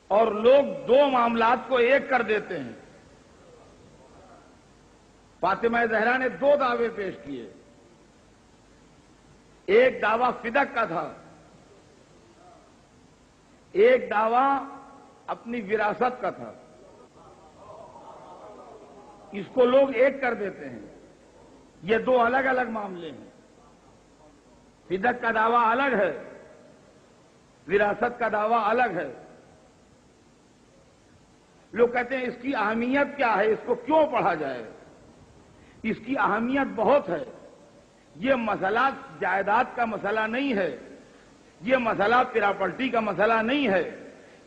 اور لوگ دو معاملات کو ایک کر دیتے ہیں۔ فاطمہ زہرا نے دو دعوے پیش کیے، ایک دعویٰ فدق کا تھا، ایک دعویٰ اپنی وراثت کا تھا۔ اس کو لوگ ایک کر دیتے ہیں۔ یہ دو الگ الگ معاملے ہیں۔ فدق کا دعویٰ الگ ہے، وراثت کا دعویٰ الگ ہے۔ لوگ کہتے ہیں اس کی اہمیت کیا ہے، اس کو کیوں پڑھا جائے؟ اس کی اہمیت بہت ہے۔ یہ مسئلہ جائیداد کا مسئلہ نہیں ہے، یہ مسئلہ پراپرٹی کا مسئلہ نہیں ہے،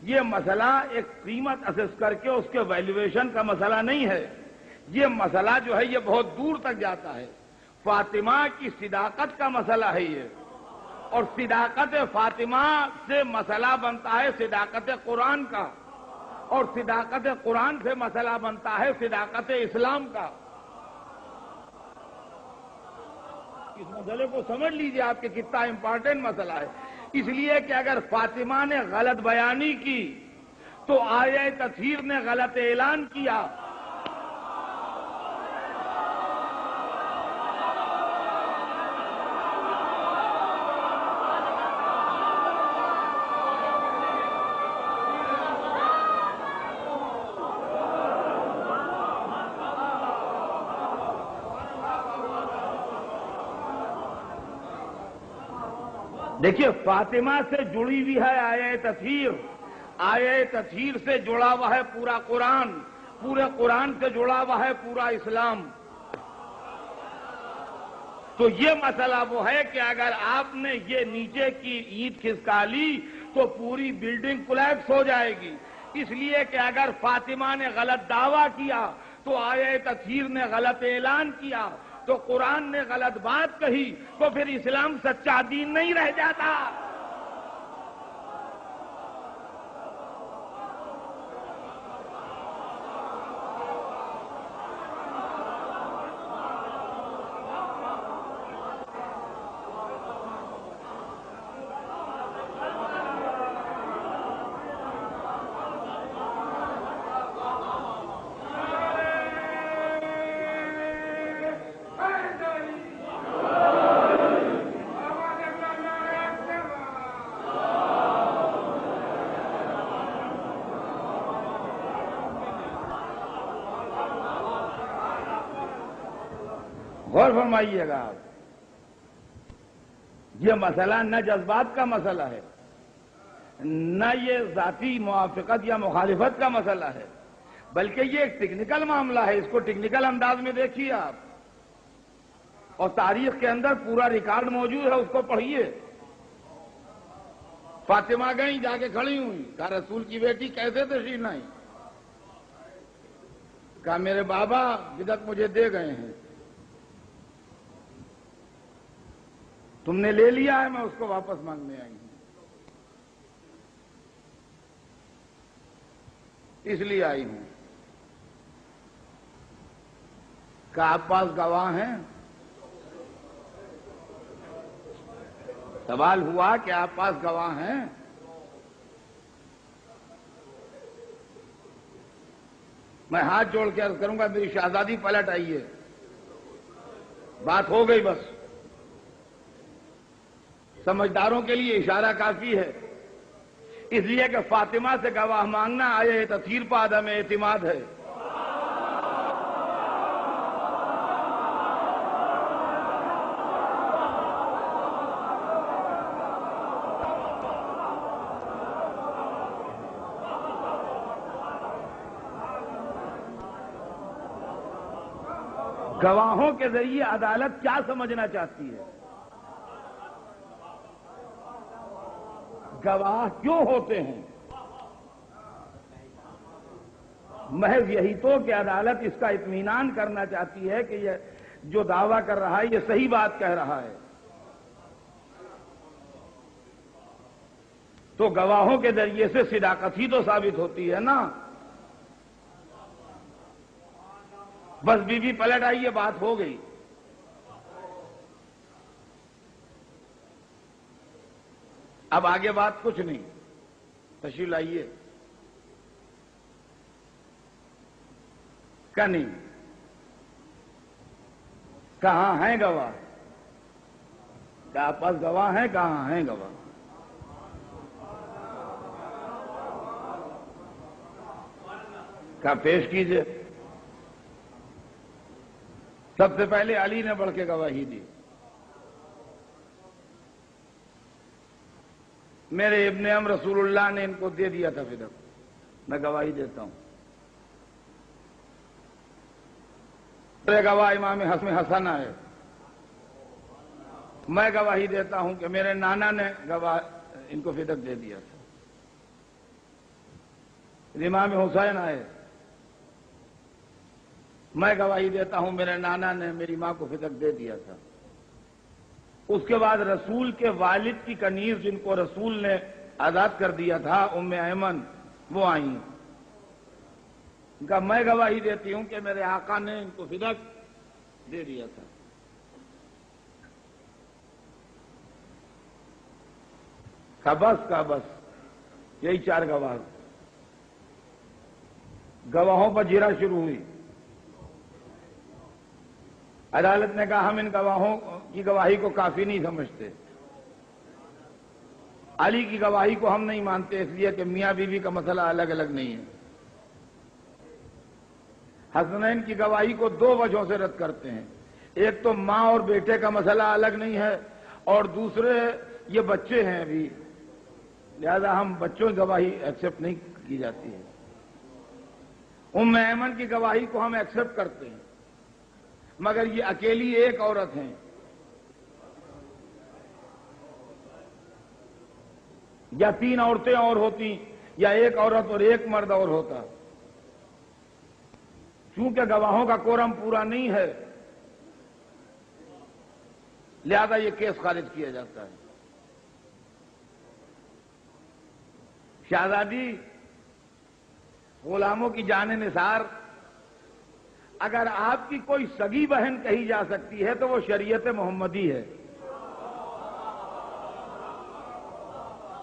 یہ مسئلہ ایک قیمت اسس کر کے اس کے ویلیویشن کا مسئلہ نہیں ہے۔ یہ مسئلہ جو ہے یہ بہت دور تک جاتا ہے۔ فاطمہ کی صداقت کا مسئلہ ہے یہ، اور صداقت فاطمہ سے مسئلہ بنتا ہے صداقت قرآن کا، اور صداقت قرآن سے مسئلہ بنتا ہے صداقت اسلام کا۔ اس مسئلے کو سمجھ لیجئے آپ کہ کتنا امپورٹنٹ مسئلہ ہے۔ اس لیے کہ اگر فاطمہ نے غلط بیانی کی تو آیہ تطہیر نے غلط اعلان کیا۔ دیکھیے فاطمہ سے جڑی ہوئی ہے آیہ تطہیر، آیہ تطہیر سے جڑا ہوا ہے پورا قرآن، پورے قرآن سے جڑا ہوا ہے پورا اسلام۔ تو یہ مسئلہ وہ ہے کہ اگر آپ نے یہ نیچے کی اینٹ کھسکا لی تو پوری بلڈنگ کولیپس ہو جائے گی۔ اس لیے کہ اگر فاطمہ نے غلط دعویٰ کیا تو آیہ تطہیر نے غلط اعلان کیا، تو قرآن نے غلط بات کہی، تو پھر اسلام سچا دین نہیں رہ جاتا۔ غور فرمائیے گا آپ، یہ مسئلہ نہ جذبات کا مسئلہ ہے، نہ یہ ذاتی موافقت یا مخالفت کا مسئلہ ہے، بلکہ یہ ایک ٹیکنیکل معاملہ ہے۔ اس کو ٹیکنیکل انداز میں دیکھیے آپ، اور تاریخ کے اندر پورا ریکارڈ موجود ہے، اس کو پڑھیے۔ فاطمہ گئیں، جا کے کھڑی ہوئی، کہا رسول کی بیٹی کیسے تشریف لائیں؟ کہا میرے بابا بدعت مجھے دے گئے ہیں، تم نے لے لیا ہے، میں اس کو واپس مانگنے آئی ہوں، اس لیے آئی ہوں۔ کہ آپ پاس گواہ ہیں؟ سوال ہوا کہ آپ پاس گواہ ہیں؟ میں ہاتھ جوڑ کے عرض کروں گا میری شہزادی پلٹ آئیے، بات ہو گئی بس۔ سمجھداروں کے لیے اشارہ کافی ہے، اس لیے کہ فاطمہ سے گواہ مانگنا آیہ تطہیر پر عدم اعتماد ہے۔ گواہوں کے ذریعے عدالت کیا سمجھنا چاہتی ہے؟ گواہ کیوں ہوتے ہیں؟ محض یہی تو کہ عدالت اس کا اطمینان کرنا چاہتی ہے کہ یہ جو دعویٰ کر رہا ہے یہ صحیح بات کہہ رہا ہے۔ تو گواہوں کے ذریعے سے صداقت ہی تو ثابت ہوتی ہے نا۔ بس بی بی پلٹ آئی، یہ بات ہو گئی۔ اب آگے بات کچھ نہیں، تشریف لائیے۔ کہ نہیں؟ کہاں ہیں گواہ؟ کیا آپ پاس گواہ ہیں؟ کہاں ہیں گواہ؟ کیا پیش کیجئے؟ سب سے پہلے علی نے بڑھ کے گواہی دی. میرے ابن عم رسول اللہ نے ان کو دے دیا تھا فدق. میں گواہی دیتا ہوں. گواہ امام حسن ہے. میں گواہی دیتا ہوں کہ میرے نانا نے گواہ ان کو فدق دے دیا تھا. امام حسین آئے. میں گواہی دیتا ہوں میرے نانا نے میری ماں کو فدق دے دیا تھا. اس کے بعد رسول کے والد کی کنیز جن کو رسول نے آزاد کر دیا تھا ام ایمن وہ آئیں. ان کا میں گواہی دیتی ہوں کہ میرے آقا نے ان کو فدق دے دیا تھا. کا بس یہی 4 گواہ. گواہوں پر جرا شروع ہوئی. عدالت نے کہا ہم ان گواہوں کی گواہی کو کافی نہیں سمجھتے. علی کی گواہی کو ہم نہیں مانتے اس لیے کہ میاں بیوی کا مسئلہ الگ الگ نہیں ہے. حسنین کی گواہی کو 2 وجہوں سے رد کرتے ہیں. ایک تو ماں اور بیٹے کا مسئلہ الگ نہیں ہے اور دوسرے یہ بچے ہیں ابھی لہذا ہم بچوں کی گواہی ایکسپٹ نہیں کی جاتی ہے. ام ایمن کی گواہی کو ہم ایکسپٹ کرتے ہیں مگر یہ اکیلی ایک عورت ہیں. یا 3 عورتیں اور ہوتی یا ایک عورت اور ایک مرد اور ہوتا. چونکہ گواہوں کا کورم پورا نہیں ہے لہذا یہ کیس خارج کیا جاتا ہے. شہزادی غلاموں کی جان نثار اگر آپ کی کوئی سگی بہن کہی جا سکتی ہے تو وہ شریعت محمدی ہے.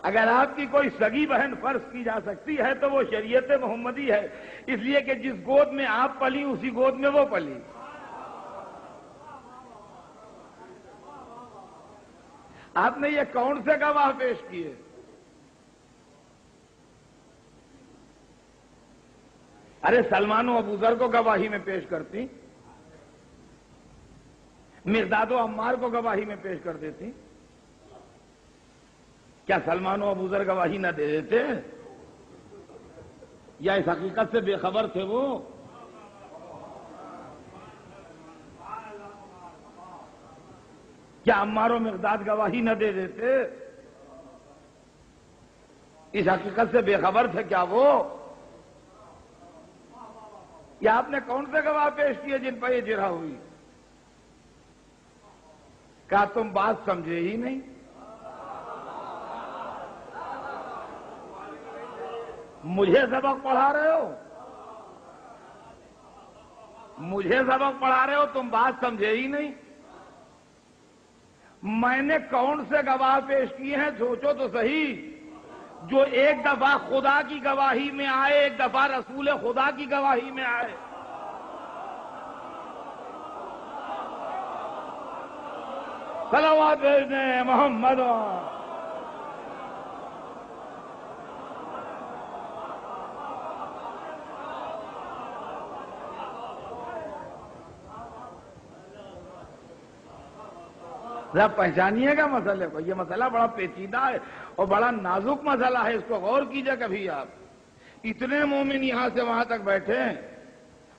اگر آپ کی کوئی سگی بہن فرض کی جا سکتی ہے تو وہ شریعت محمدی ہے. اس لیے کہ جس گود میں آپ پلی اسی گود میں وہ پلی. آپ نے یہ کون سے گواہ پیش کیے؟ ارے سلمان و ابوذر کو گواہی میں پیش کرتی, مقداد و عمار کو گواہی میں پیش کر دیتی. کیا سلمان و ابوذر گواہی نہ دے دیتے یا اس حقیقت سے بے خبر تھے وہ؟ کیا عمار و مقداد گواہی نہ دے دیتے؟ اس حقیقت سے بے خبر تھے کیا وہ؟ یا آپ نے کون سے گواہ پیش کیے جن پر یہ جرح ہوئی؟ کیا تم بات سمجھے ہی نہیں؟ مجھے سبق پڑھا رہے ہو؟ مجھے سبق پڑھا رہے ہو؟ تم بات سمجھے ہی نہیں. میں نے کون سے گواہ پیش کیے ہیں سوچو تو صحیح. جو ایک دفعہ خدا کی گواہی میں آئے, ایک دفعہ رسول خدا کی گواہی میں آئے. صلوات بھیجنے محمد. ذرا پہچانیے گا مسئلے کو. یہ مسئلہ بڑا پیچیدہ ہے اور بڑا نازک مسئلہ ہے. اس کو غور کیجئے کبھی آپ. اتنے مومن یہاں سے وہاں تک بیٹھے ہیں,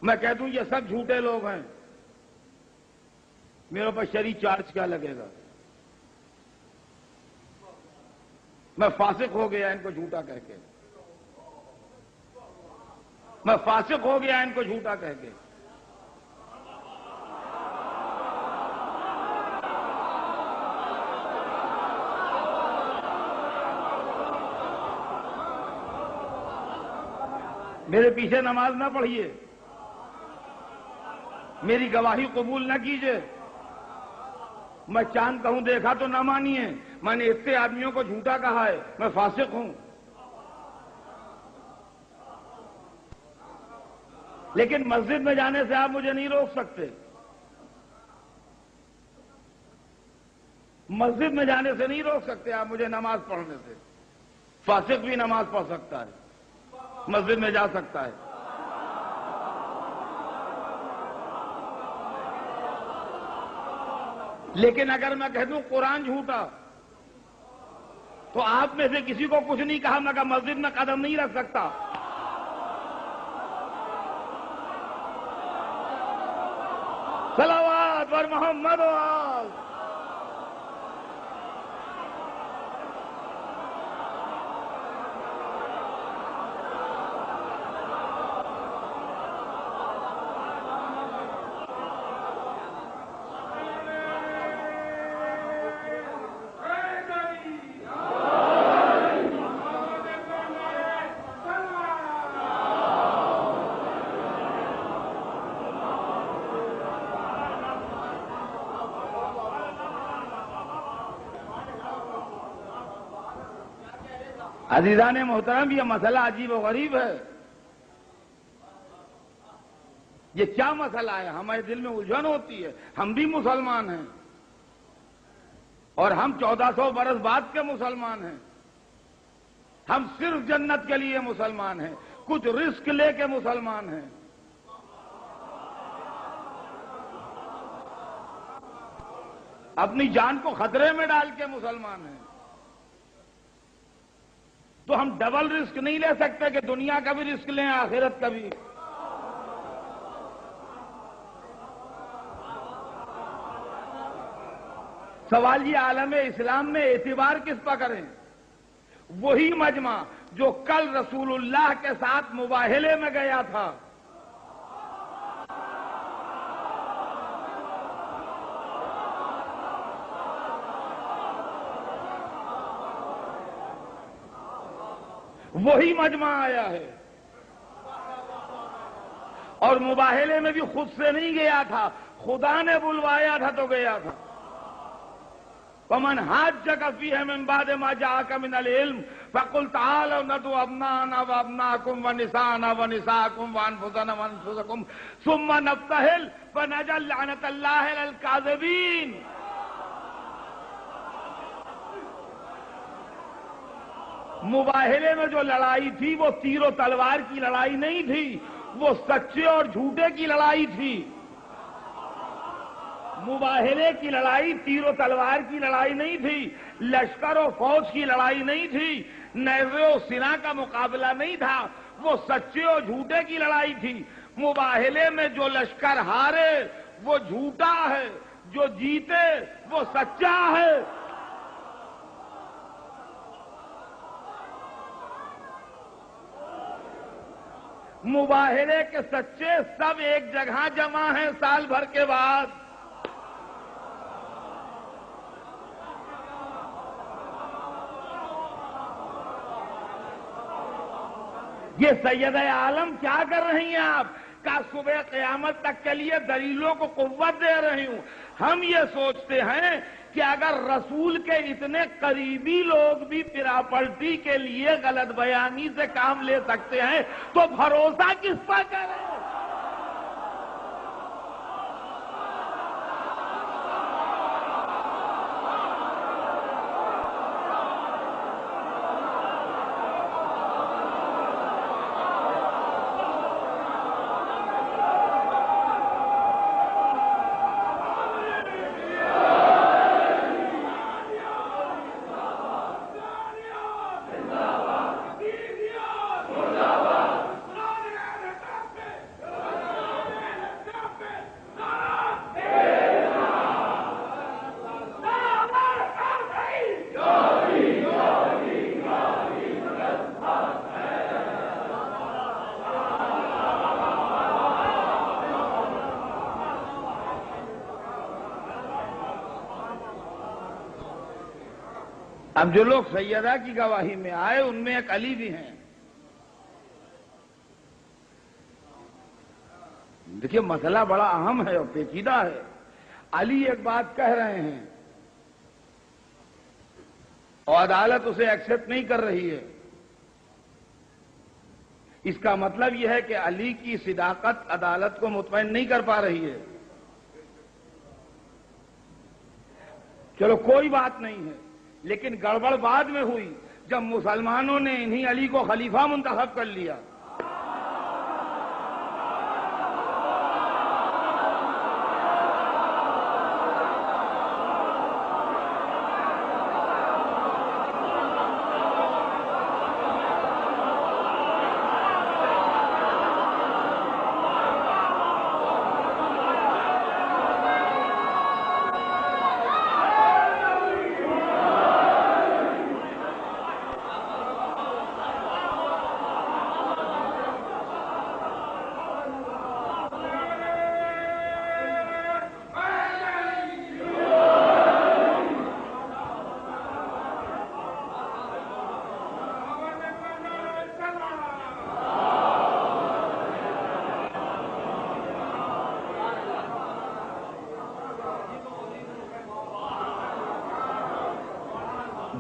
میں کہہ دوں یہ سب جھوٹے لوگ ہیں, میرے اوپر شرعی چارج کیا لگے گا؟ میں فاسق ہو گیا ان کو جھوٹا کہہ کے. میں فاسق ہو گیا ان کو جھوٹا کہہ کے. میرے پیچھے نماز نہ پڑھیے, میری گواہی قبول نہ کیجیے. میں چاند کہوں دیکھا تو نہ مانیے. میں نے اتنے آدمیوں کو جھوٹا کہا ہے, میں فاسق ہوں. لیکن مسجد میں جانے سے آپ مجھے نہیں روک سکتے. مسجد میں جانے سے نہیں روک سکتے آپ مجھے نماز پڑھنے سے. فاسق بھی نماز پڑھ سکتا ہے, مسجد میں جا سکتا ہے. لیکن اگر میں کہہ دوں قرآن جھوٹا, تو آپ میں سے کسی کو کچھ نہیں کہا, مگر مسجد میں قدم نہیں رکھ سکتا. صلوات بر محمد و آل. عزیزان محترم, یہ مسئلہ عجیب و غریب ہے. یہ کیا مسئلہ ہے؟ ہمارے دل میں الجھن ہوتی ہے. ہم بھی مسلمان ہیں اور ہم 1400 برس بعد کے مسلمان ہیں. ہم صرف جنت کے لیے مسلمان ہیں, کچھ رسک لے کے مسلمان ہیں. اپنی جان کو خطرے میں ڈال کے مسلمان ہیں. تو ہم ڈبل رسک نہیں لے سکتے کہ دنیا کا بھی رسک لیں, آخرت کا بھی. سوال یہ عالم اسلام میں اعتبار کس پر کریں؟ وہی مجمع جو کل رسول اللہ کے ساتھ مباہلے میں گیا تھا. وہی مجمع آیا ہے, اور مباہلے میں بھی خود سے نہیں گیا تھا, خدا نے بلوایا تھا تو گیا تھا. وَمَنْ حَاجَّكَ فِيهِ مِنْ بَعْدِ مَا جَاءَكَ مِنَ الْعِلْمِ فَقُلْ تَعَالَوْا نَدْعُ أَبْنَاءَنَا وَأَبْنَاءَكُمْ وَنِسَاءَنَا وَنِسَاءَكُمْ وَأَنفُسَنَا وَأَنفُسَكُمْ ثُمَّ نَبْتَهِلْ فَنَجْعَلْ لَعْنَةَ اللَّهِ عَلَى الْكَاذِبِينَ. مباہلے میں جو لڑائی تھی وہ تیر و تلوار کی لڑائی نہیں تھی, وہ سچے اور جھوٹے کی لڑائی تھی. مباہلے کی لڑائی تیر و تلوار کی لڑائی نہیں تھی, لشکر و فوج کی لڑائی نہیں تھی, نیزے و سنا کا مقابلہ نہیں تھا, وہ سچے اور جھوٹے کی لڑائی تھی. مباہلے میں جو لشکر ہارے وہ جھوٹا ہے, جو جیتے وہ سچا ہے. مباہلے کے سچے سب ایک جگہ جمع ہیں سال بھر کے بعد. یہ سید عالم کیا کر رہی ہیں آپ؟ کا صبح قیامت تک کے لیے دلیلوں کو قوت دے رہی ہوں. ہم یہ سوچتے ہیں کہ اگر رسول کے اتنے قریبی لوگ بھی پراپرٹی کے لیے غلط بیانی سے کام لے سکتے ہیں تو بھروسہ کس پر کریں؟ اب جو لوگ سیدہ کی گواہی میں آئے ان میں ایک علی بھی ہیں. دیکھیے مسئلہ بڑا اہم ہے اور پیچیدہ ہے. علی ایک بات کہہ رہے ہیں اور عدالت اسے ایکسپٹ نہیں کر رہی ہے. اس کا مطلب یہ ہے کہ علی کی صداقت عدالت کو مطمئن نہیں کر پا رہی ہے. چلو کوئی بات نہیں ہے، لیکن گڑبڑ بعد میں ہوئی جب مسلمانوں نے انہی علی کو خلیفہ منتخب کر لیا.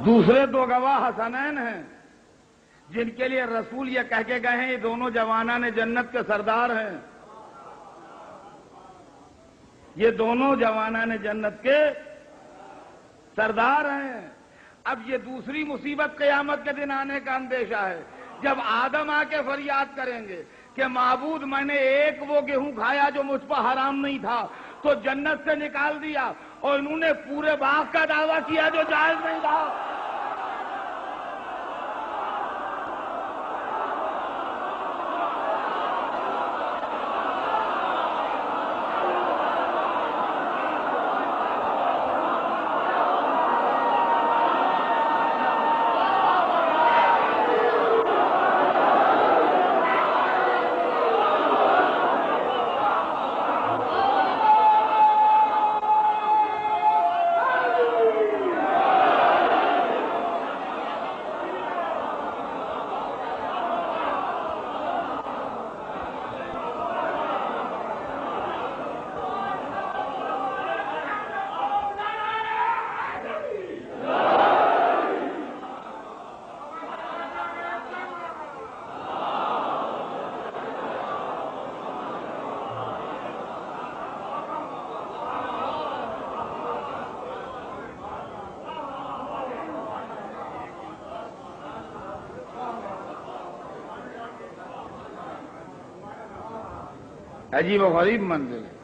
دوسرے دو گواہ حسنین ہیں جن کے لیے رسول یہ کہہ کے گئے ہیں یہ دونوں جوانان جنت کے سردار ہیں. یہ دونوں جوانان جنت کے سردار ہیں. اب یہ دوسری مصیبت قیامت کے دن آنے کا اندیشہ ہے جب آدم آ کے فریاد کریں گے کہ معبود میں نے ایک وہ گیہوں کھایا جو مجھ پر حرام نہیں تھا تو جنت سے نکال دیا، اور انہوں نے پورے باغ کا دعویٰ کیا جو جائز نہیں تھا. عجیب و غریب منزل ہے.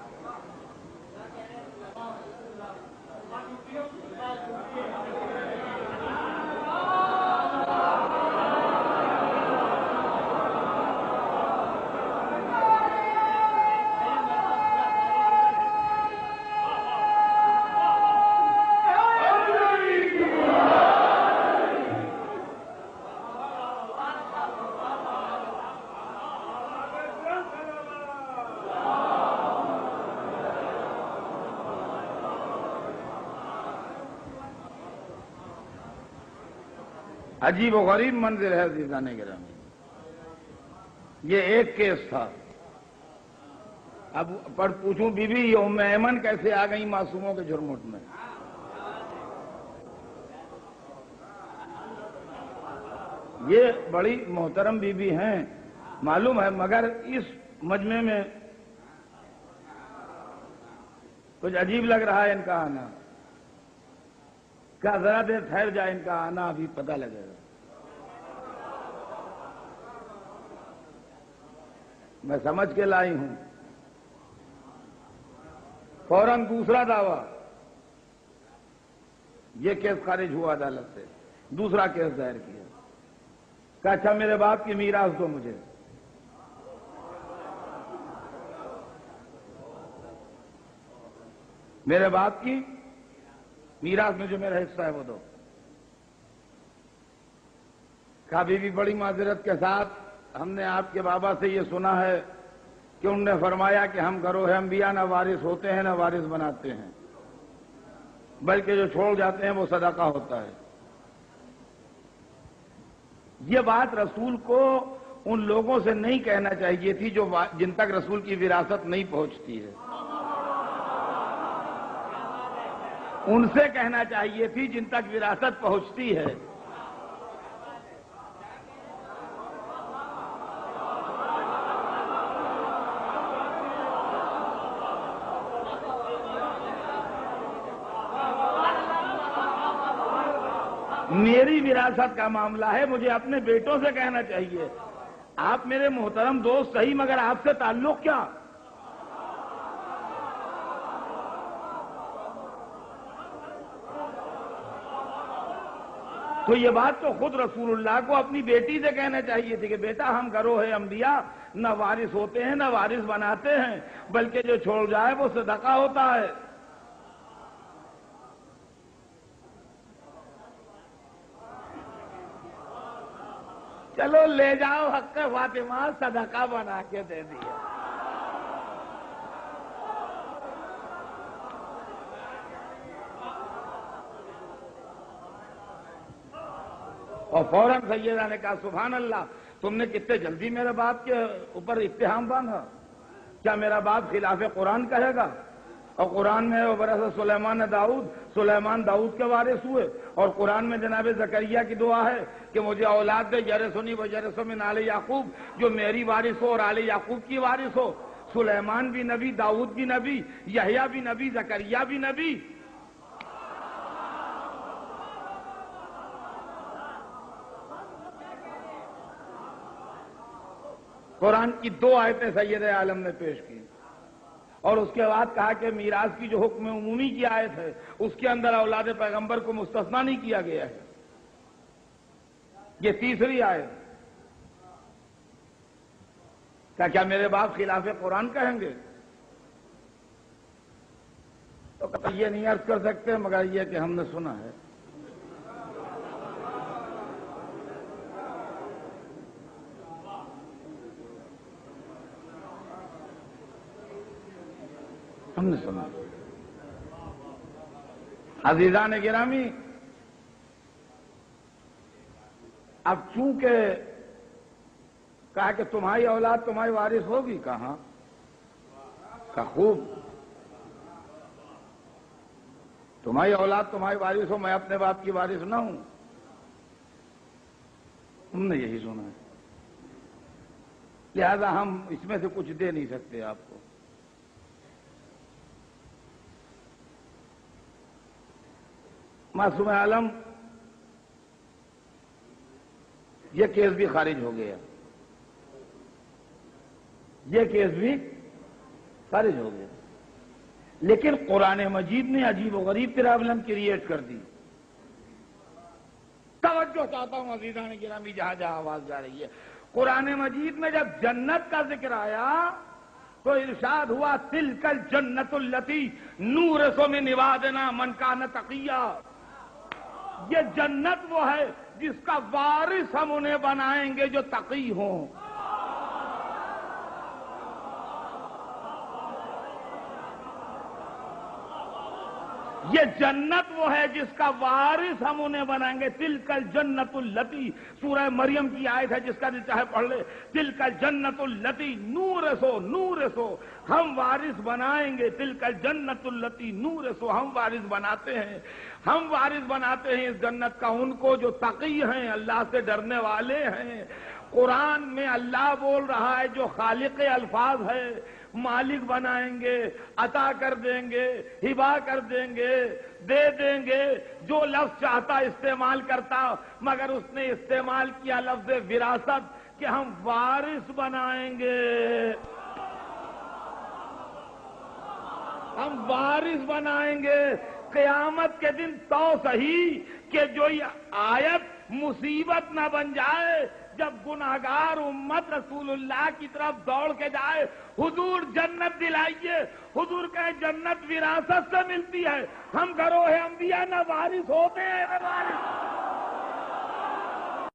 عجیب و غریب منظر ہے عزیزان گرامی. یہ ایک کیس تھا. اب پر پوچھوں بی بی یہ ام ایمن کیسے آ گئی معصوموں کے جھرمٹ میں؟ یہ بڑی محترم بی بی ہیں معلوم ہے، مگر اس مجمع میں کچھ عجیب لگ رہا ہے ان کا آنا. کیا ذرا دیر ٹھہر جائے، ان کا آنا ابھی پتہ لگے گا. میں سمجھ کے لائی ہوں. فوراً دوسرا دعویٰ، یہ کیس خارج ہوا عدالت سے. دوسرا کیس دائر کیا کہ اچھا میرے باپ کی میراث دو مجھے. میرے باپ کی میراث میں جو میرا حصہ ہے وہ دو. کہا بی بی بڑی معذرت کے ساتھ ہم نے آپ کے بابا سے یہ سنا ہے کہ انہوں نے فرمایا کہ ہم گروہ انبیاء نہ وارث ہوتے ہیں نہ وارث بناتے ہیں، بلکہ جو چھوڑ جاتے ہیں وہ صدقہ ہوتا ہے. یہ بات رسول کو ان لوگوں سے نہیں کہنا چاہیے تھی جو جن تک رسول کی وراثت نہیں پہنچتی ہے. ان سے کہنا چاہیے تھی جن تک وراثت پہنچتی ہے. میری وراثت کا معاملہ ہے، مجھے اپنے بیٹوں سے کہنا چاہیے۔ آپ میرے محترم دوست صحیح، مگر آپ سے تعلق کیا؟ تو یہ بات تو خود رسول اللہ کو اپنی بیٹی سے کہنا چاہیے تھی کہ بیٹا ہم گروہ انبیاء نہ وارث ہوتے ہیں نہ وارث بناتے ہیں، بلکہ جو چھوڑ جائے وہ صدقہ ہوتا ہے۔ چلو لے جاؤ حق فاطمہ، صدقہ بنا کے دے دیا۔ اور فوراً سیدہ نے کہا سبحان اللہ، تم نے کتنے جلدی میرے باپ کے اوپر اتہام باندھا، کیا میرا باپ خلاف قرآن کہے گا؟ اور قرآن میں وَوَرَثَ سلیمان داؤد، سلیمان داؤد کے وارث ہوئے، اور قرآن میں جناب زکریا کی دعا ہے کہ مجھے اولاد دے یرثنی ویرث من آل یعقوب، جو میری وارث ہو اور آل یعقوب کی وارث ہو۔ سلیمان بھی نبی، داؤد بھی نبی، یحییٰ بھی نبی، زکریا بھی نبی۔ قرآن کی 2 آیتیں سید عالم نے پیش کی، اور اس کے بعد کہا کہ میراث کی جو حکم عمومی کی آیت ہے اس کے اندر اولاد پیغمبر کو مستثنیٰ نہیں کیا گیا ہے۔ یہ تیسری آیت، کیا میرے باپ خلاف قرآن کہیں گے؟ تو یہ نہیں عرض کر سکتے مگر یہ کہ ہم نے سنا ہے۔ ہم نے سنا۔ عزیزان گرامی، اب چونکہ کہا کہ تمہاری اولاد تمہاری وارث ہوگی، کہاں کا خوب، تمہاری اولاد تمہاری وارث ہو، میں اپنے باپ کی وارث نہ ہوں، ہم نے یہی سنا ہے، لہذا ہم اس میں سے کچھ دے نہیں سکتے آپ کو۔ معصوم عالم، یہ کیس بھی خارج ہو گیا، یہ کیس بھی خارج ہو گیا، لیکن قرآن مجید نے عجیب و غریب پرابلم کریٹ کر دی۔ توجہ چاہتا ہوں عزیزان گرامی، جہاں جہاں آواز جا رہی ہے، قرآن مجید میں جب جنت کا ذکر آیا تو ارشاد ہوا تلک الجنت التی نورث من عبادنا من کان تقیا، یہ جنت وہ ہے جس کا وارث ہم انہیں بنائیں گے جو تقی ہوں۔ یہ جنت وہ ہے جس کا وارث ہم انہیں بنائیں گے۔ تلک الجنت التی، سورہ مریم کی آیت ہے، جس کا دل چاہے پڑھ لے۔ تلک الجنت التی نورثو، نورثو، ہم وارث بنائیں گے۔ تلک الجنت التی نورثو، ہم وارث بناتے ہیں، ہم وارث بناتے ہیں اس جنت کا ان کو جو تقی ہیں، اللہ سے ڈرنے والے ہیں۔ قرآن میں اللہ بول رہا ہے جو خالق الفاظ ہے، مالک بنائیں گے، عطا کر دیں گے، ہبا کر دیں گے، دے دیں گے، جو لفظ چاہتا استعمال کرتا، مگر اس نے استعمال کیا لفظ وراثت کہ ہم وارث بنائیں گے، ہم وارث بنائیں گے۔ قیامت کے دن تو صحیح کہ جو یہ آیت مصیبت نہ بن جائے، جب گناہگار امت رسول اللہ کی طرف دوڑ کے جائے، حضور جنت دلائیے، حضور کہے جنت وراثت سے ملتی ہے، ہم گروہ انبیاء نہ وارث ہوتے ہیں نہ وارث